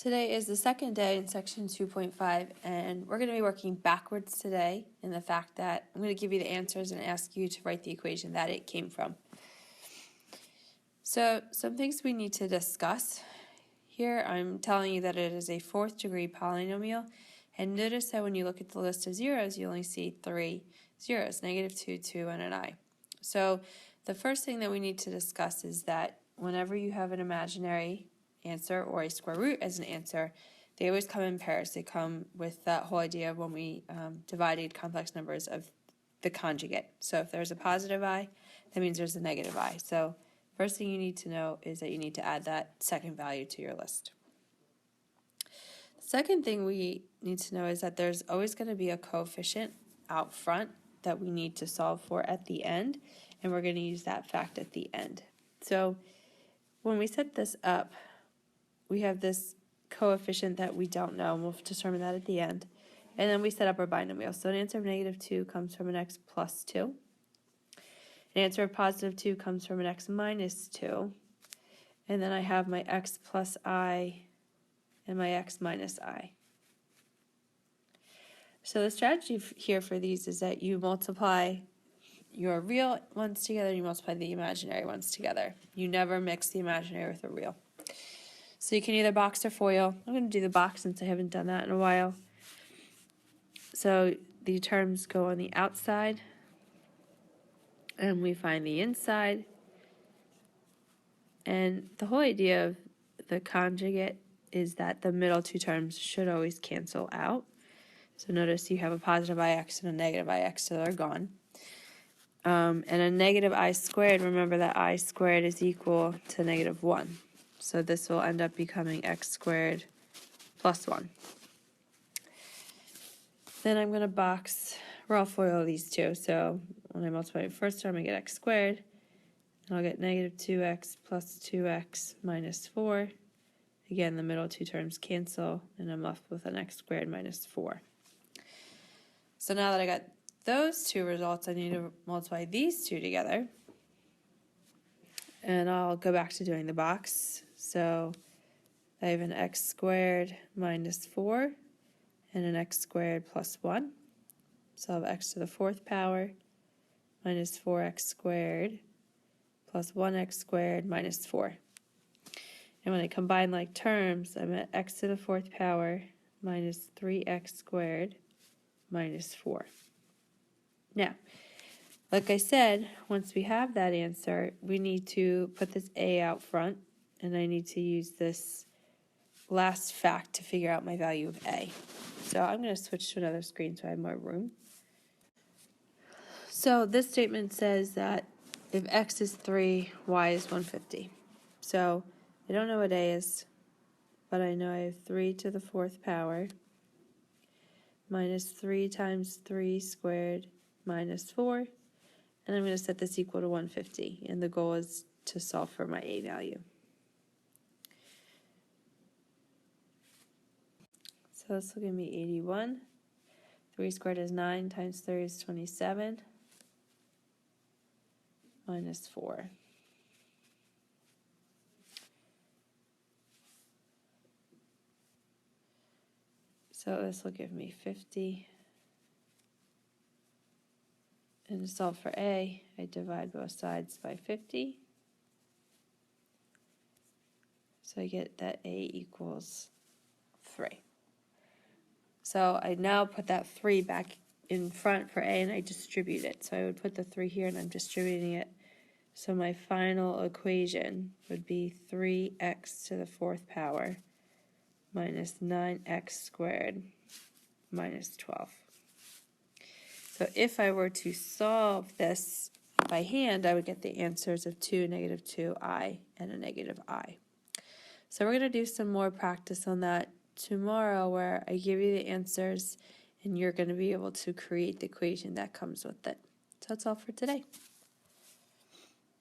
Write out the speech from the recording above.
Today is the second day in section 2.5, and we're going to be working backwards today in the fact that I'm going to give you the answers and ask you to write the equation that it came from. So some things we need to discuss. Here I'm telling you that it is a fourth degree polynomial, and notice that when you look at the list of zeros, you only see 3 zeros, -2, 2, and an I. So the first thing that we need to discuss is that whenever you have an imaginary answer or a square root as an answer, they always come in pairs. They come with that whole idea of when we divided complex numbers of the conjugate. So if there's a positive I, that means there's a negative I. So first thing you need to know is that you need to add that second value to your list. The second thing we need to know is that there's always going to be a coefficient out front that we need to solve for at the end, and we're going to use that fact at the end. So when we set this up, we have this coefficient that we don't know, and we'll determine that at the end. And then we set up our binomial. So an answer of -2 comes from an x plus 2. An answer of +2 comes from an x minus 2. And then I have my x plus I and my x minus I. So the strategy here for these is that you multiply your real ones together and you multiply the imaginary ones together. You never mix the imaginary with the real. So you can either box or FOIL. I'm going to do the box since I haven't done that in a while. So the terms go on the outside, and we find the inside. And the whole idea of the conjugate is that the middle two terms should always cancel out. So notice you have a positive ix and a negative ix, so they're gone. And a negative I squared, remember that I squared is equal to -1. So this will end up becoming x squared plus 1. Then I'm going to box, or I'll FOIL these two. So when I multiply the first term, I get x squared. And I'll get -2x plus 2x minus 4. Again, the middle two terms cancel, and I'm left with an x squared minus 4. So now that I got those two results, I need to multiply these two together. And I'll go back to doing the box. So I have an x squared minus 4 and an x squared plus 1. So I'll have x to the 4th power minus 4x squared plus 1x squared minus 4. And when I combine like terms, I'm at x to the 4th power minus 3x squared minus 4. Now, like I said, once we have that answer, we need to put this a out front, and I need to use this last fact to figure out my value of a. So I'm going to switch to another screen so I have more room. So this statement says that if x is 3, y is 150. So I don't know what a is, but I know I have 3 to the 4th power minus 3 times 3 squared minus 4. And I'm going to set this equal to 150, and the goal is to solve for my a value. So this will give me 81. 3 squared is 9 times 3 is 27 minus 4. So this will give me 50. And to solve for a, I divide both sides by 50. So I get that a equals 3. So I now put that 3 back in front for a, and I distribute it. So I would put the 3 here, and I'm distributing it. So my final equation would be 3x to the 4th power minus 9x squared minus 12. So if I were to solve this by hand, I would get the answers of 2, -2i, and a -I. So we're going to do some more practice on that tomorrow, where I give you the answers and you're going to be able to create the equation that comes with it. So that's all for today.